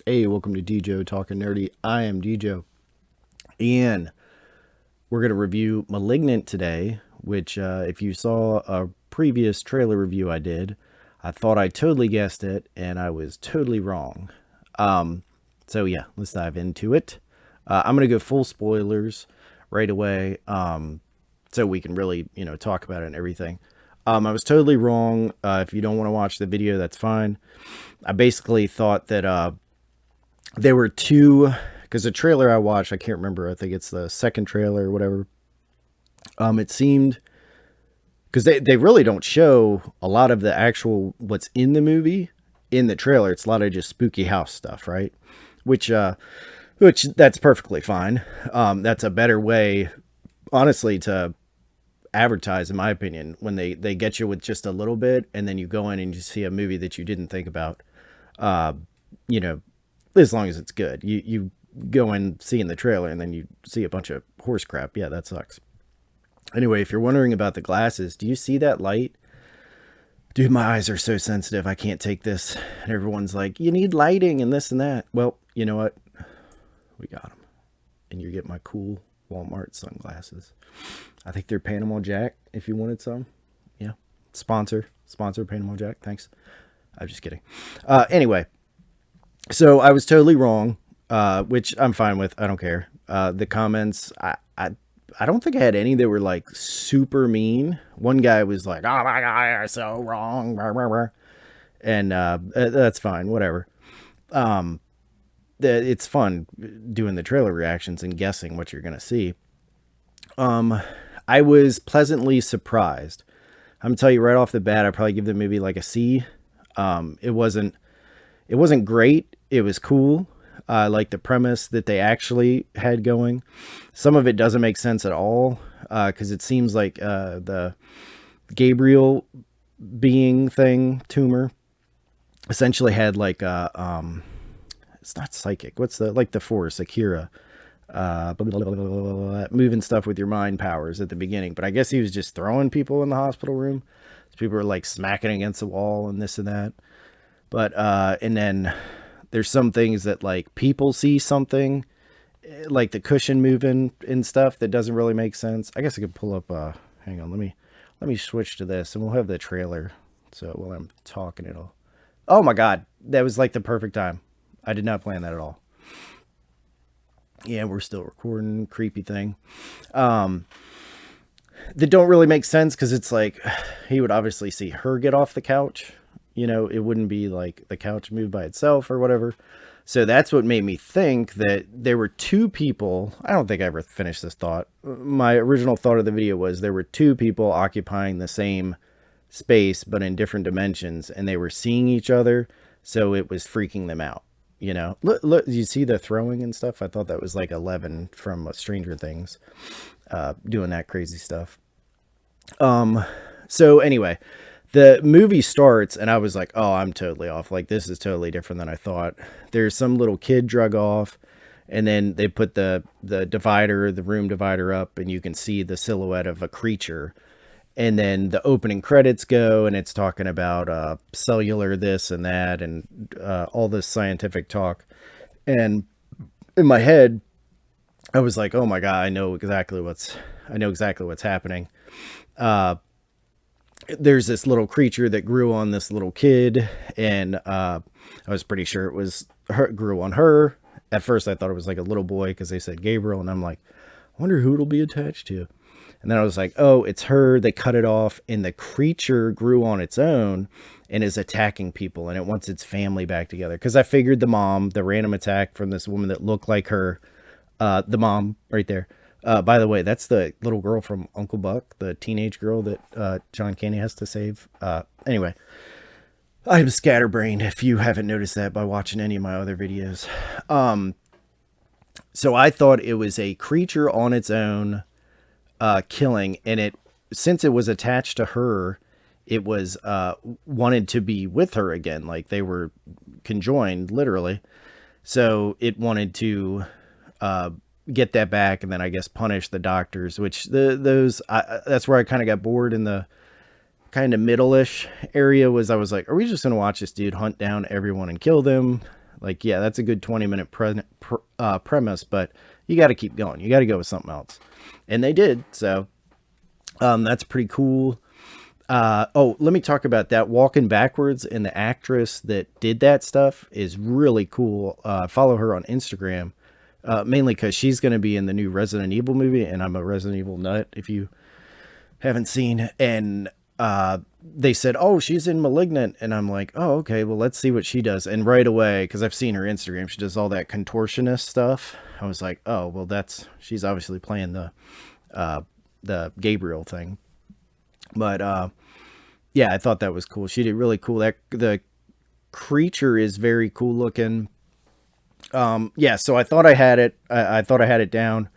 Hey, welcome to Djo Talking Nerdy. I am Djo, and we're going to review Malignant today, which, if you saw a previous trailer review I did, I thought I totally guessed it, and I was totally wrong. So yeah, let's dive into it. I'm going to go full spoilers right away, so we can really, talk about it and everything. I was totally wrong. If you don't want to watch the video, that's fine. I basically thought that there were two, because the trailer I watched, I can't remember, I think it's the second trailer or whatever. It seemed, because they really don't show a lot of the actual what's in the movie in the trailer. It's a lot of just spooky house stuff, right? Which that's perfectly fine. That's a better way, honestly, to advertise, in my opinion, when they get you with just a little bit, and then you go in and you see a movie that you didn't think about. You know, as long as it's good. You go in seeing the trailer and then you see a bunch of horse crap. Yeah, that sucks. Anyway, if you're wondering about the glasses, do you see that light? Dude, my eyes are so sensitive. I can't take this. And everyone's like, you need lighting and this and that. Well, you know what? We got them. And you get my cool Walmart sunglasses. I think they're Panama Jack if you wanted some. Yeah. Sponsor Panama Jack. Thanks. I'm just kidding. Anyway, so I was totally wrong, which I'm fine with. I don't care. The comments, I don't think I had any that were like super mean. One guy was like, "Oh my god, you're so wrong," blah, blah, blah. And that's fine. Whatever. It's fun doing the trailer reactions and guessing what you're gonna see. I was pleasantly surprised. I'm gonna tell you right off the bat, I'd probably give the movie like a C. It wasn't great. It was cool. I like the premise that they actually had going. Some of it doesn't make sense at all, because it seems like the Gabriel being thing, tumor, essentially had like a it's not psychic. What's the force, Akira, blah, blah, blah, blah, blah, moving stuff with your mind powers at the beginning. But I guess he was just throwing people in the hospital room. So people were like smacking against the wall and this and that. But and then there's some things that like people see something like the cushion moving and stuff that doesn't really make sense. I guess I could pull up hang on, let me switch to this and we'll have the trailer. So while I'm talking, it'll, oh my god, that was like the perfect time. I did not plan that at all. Yeah, we're still recording. Creepy thing. That don't really make sense, because it's like he would obviously see her get off the couch. It wouldn't be like the couch moved by itself or whatever. So that's what made me think that there were two people. I don't think I ever finished this thought. My original thought of the video was there were two people occupying the same space, but in different dimensions, and they were seeing each other. So it was freaking them out. Look, you see the throwing and stuff. I thought that was like 11 from Stranger Things, doing that crazy stuff. So anyway, the movie starts and I was like, oh, I'm totally off. Like, this is totally different than I thought. There's some little kid drug off, and then they put the room divider up, and you can see the silhouette of a creature. And then the opening credits go, and it's talking about cellular this and that, and all this scientific talk. And in my head, I was like, "Oh my god, I know exactly what's happening." There's this little creature that grew on this little kid, and I was pretty sure it was her, grew on her. At first, I thought it was like a little boy because they said Gabriel, and I'm like, I wonder who it'll be attached to. And then I was like, oh, it's her. They cut it off, and the creature grew on its own and is attacking people, and it wants its family back together. Because I figured the random attack from this woman that looked like her, the mom right there. By the way, that's the little girl from Uncle Buck, the teenage girl that John Candy has to save. Anyway, I'm scatterbrained if you haven't noticed that by watching any of my other videos. So I thought it was a creature on its own, killing, and since it was attached to her, it was wanted to be with her again, like they were conjoined literally. So it wanted to get that back, and then I guess punish the doctors, which that's where I kind of got bored in the kind of middle-ish area. I was like, are we just gonna watch this dude hunt down everyone and kill them? Like, yeah, that's a good 20-minute premise, but you got to keep going. You got to go with something else. And they did. So that's pretty cool. Oh, let me talk about that. Walking backwards, and the actress that did that stuff is really cool. Follow her on Instagram, mainly because she's going to be in the new Resident Evil movie, and I'm a Resident Evil nut, if you haven't seen. And they said, oh, she's in Malignant. And I'm like, oh, okay, well, let's see what she does. And right away, because I've seen her Instagram, she does all that contortionist stuff. I was like, oh, well, she's obviously playing the Gabriel thing. But yeah, I thought that was cool. She did really cool. That the creature is very cool looking. Yeah, so I thought I had it. I thought I had it down.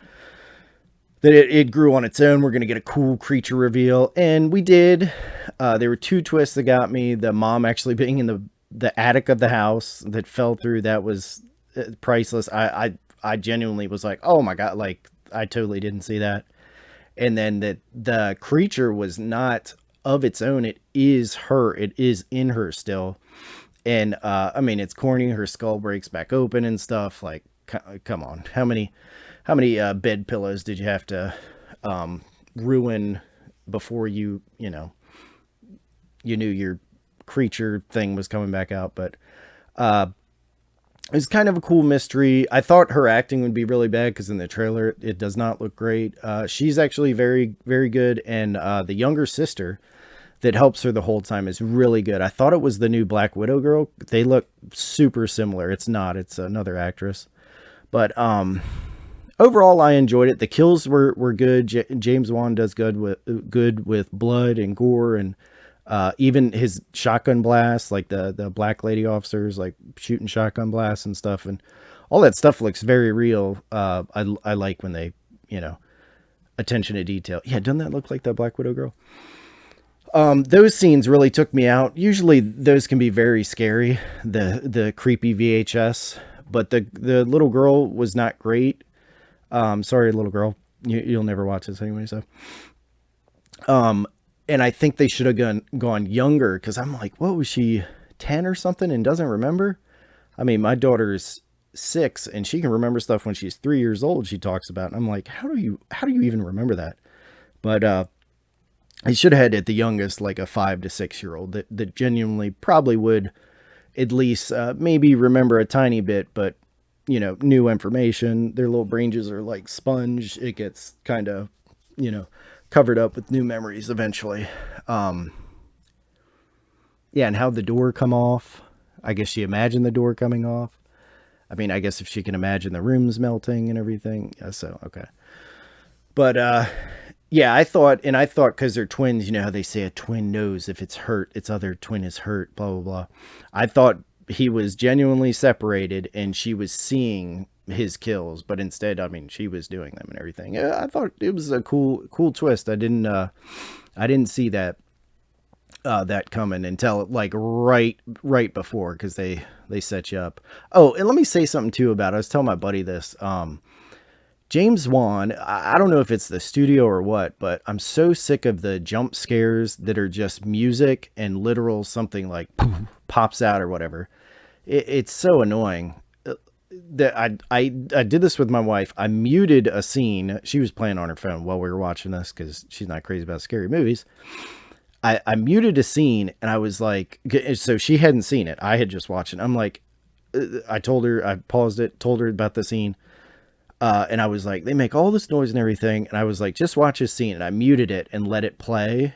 That it grew on its own. We're gonna get a cool creature reveal, and we did. There were two twists that got me. The mom actually being in the attic of the house that fell through. That was priceless. I genuinely was like, oh my god, like I totally didn't see that. And then that the creature was not of its own. It is her. It is in her still. And I mean, it's corny. Her skull breaks back open and stuff. Like, come on, how many bed pillows did you have to ruin before you knew your creature thing was coming back out? But it's kind of a cool mystery. I thought her acting would be really bad because in the trailer it does not look great. She's actually very, very good, and the younger sister that helps her the whole time is really good. I thought it was the new Black Widow girl. They look super similar. It's not. It's another actress. But overall, I enjoyed it. The kills were good. James Wan does good with blood and gore, and even his shotgun blasts, like the black lady officers, like shooting shotgun blasts and stuff, and all that stuff looks very real. I like when they, attention to detail. Yeah, doesn't that look like the Black Widow girl? Those scenes really took me out. Usually those can be very scary, the creepy VHS, but the little girl was not great. Sorry, little girl, you'll never watch this anyway. So, and I think they should have gone younger, because I'm like, what was she, 10 or something, and doesn't remember? I mean, my daughter's 6 and she can remember stuff when she's 3 years old. She talks about, and I'm like, how do you even remember that? But I should have had at the youngest like a 5 to 6 year old that genuinely probably would at least maybe remember a tiny bit, but new information. Their little brains are like sponge. It gets kind of covered up with new memories eventually. Yeah, and how the door come off. I guess she imagined the door coming off. I mean, I guess if she can imagine the rooms melting and everything. Yeah, so okay. But yeah, I thought because they're twins, how they say a twin knows if it's hurt, its other twin is hurt, blah, blah, blah. I thought he was genuinely separated and she was seeing his kills, but instead, I mean, she was doing them and everything. I thought it was a cool twist. I didn't see that coming until like right before, because they set you up. Oh, and let me say something too about it. I was telling my buddy this. James Wan, I don't know if it's the studio or what, but I'm so sick of the jump scares that are just music and literal something like pops out or whatever. It's so annoying. That I did this with my wife. I muted a scene. She was playing on her phone while we were watching this because she's not crazy about scary movies. I muted a scene and I was like, so she hadn't seen it. I had just watched it. I'm like, I told her, I paused it, told her about the scene. And I was like, they make all this noise and everything. And I was like, just watch this scene. And I muted it and let it play.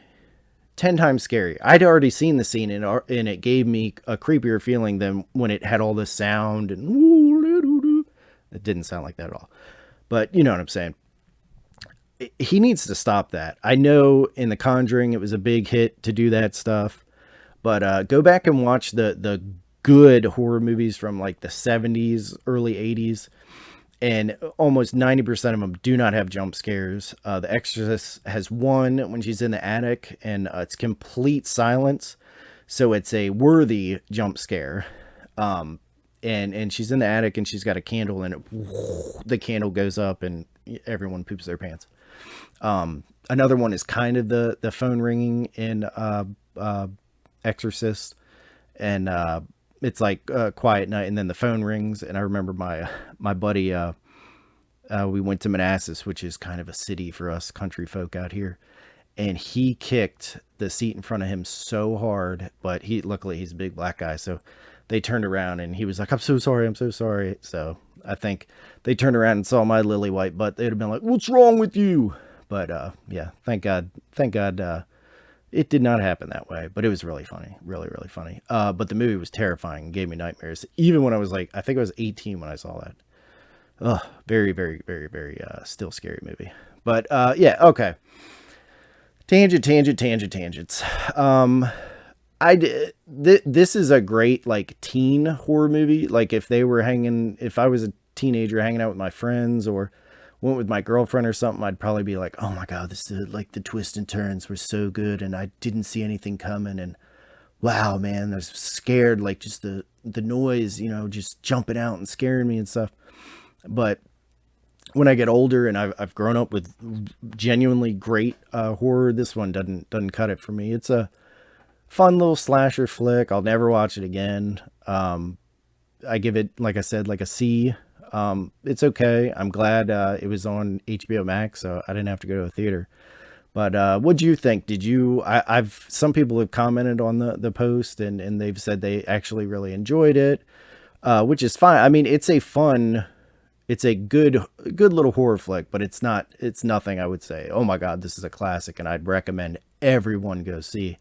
10 times scary. I'd already seen the scene and it gave me a creepier feeling than when it had all this sound and it didn't sound like that at all. But you know what I'm saying? He needs to stop that. I know in The Conjuring, it was a big hit to do that stuff, but go back and watch the good horror movies from like the 70s, early 80s. And almost 90% of them do not have jump scares. The Exorcist has one when she's in the attic, and it's complete silence. So it's a worthy jump scare. And she's in the attic and she's got a candle, and the candle goes up and everyone poops their pants. Another one is kind of the phone ringing in Exorcist. And it's like quiet night, and then the phone rings, and I remember my buddy. We went to Manassas, which is kind of a city for us country folk out here, and he kicked the seat in front of him so hard. But luckily he's a big black guy, so they turned around and he was like, "I'm so sorry, I'm so sorry." So I think they turned around and saw my lily white butt. They'd have been like, "What's wrong with you?" But yeah, thank God, it did not happen that way. But it was really funny, really really funny. But the movie was terrifying and gave me nightmares. Even when I was like, I think I was 18 when I saw that. Oh, very, very, very, very, still scary movie. But yeah, okay. Tangents. This is a great like teen horror movie. Like if I was a teenager hanging out with my friends or went with my girlfriend or something, I'd probably be like, "Oh my god, this is like the twists and turns were so good, and I didn't see anything coming, and wow, man, I was scared, like just the noise, just jumping out and scaring me and stuff." But when I get older and I've grown up with genuinely great horror, this one doesn't cut it for me. It's a fun little slasher flick. I'll never watch it again. I give it, like I said, like a C. It's okay. I'm glad it was on HBO Max, so I didn't have to go to a theater. But what do you think? I've some people have commented on the post and they've said they actually really enjoyed it, which is fine. I mean, it's a good little horror flick, but it's nothing I would say, "Oh my god, this is a classic and I'd recommend everyone go see."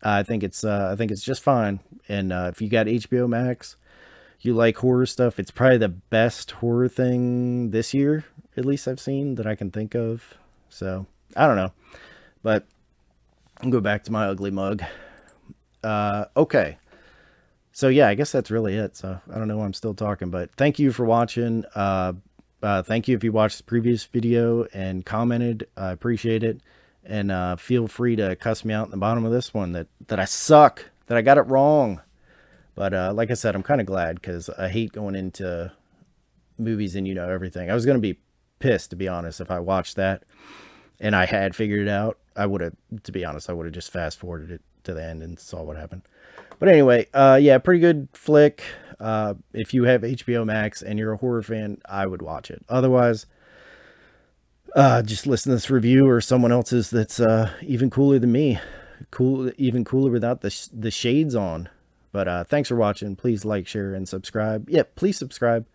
I think it's just fine. And if you got HBO Max, you like horror stuff, it's probably the best horror thing this year, at least I've seen that I can think of. So I don't know, but I'll go back to my ugly mug. Okay. So yeah, I guess that's really it. So I don't know why I'm still talking, but thank you for watching. Thank you if you watched the previous video and commented. I appreciate it. And feel free to cuss me out in the bottom of this one that I suck, that I got it wrong. But like I said, I'm kind of glad because I hate going into movies and everything. I was going to be pissed, to be honest, if I watched that and I had figured it out. To be honest, I would have just fast forwarded it to the end and saw what happened. But anyway, yeah, pretty good flick. If you have HBO Max and you're a horror fan, I would watch it. Otherwise, just listen to this review or someone else's that's even cooler than me. Even cooler without the shades on. But thanks for watching. Please like, share, and subscribe. Yeah, please subscribe.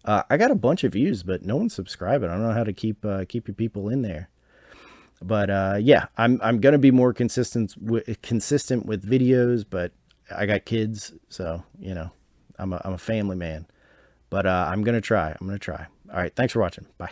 I got a bunch of views, but no one's subscribing. I don't know how to keep your people in there. But yeah, I'm gonna be more consistent with videos, but I got kids, so I'm a family man. But I'm gonna try. All right, thanks for watching. Bye.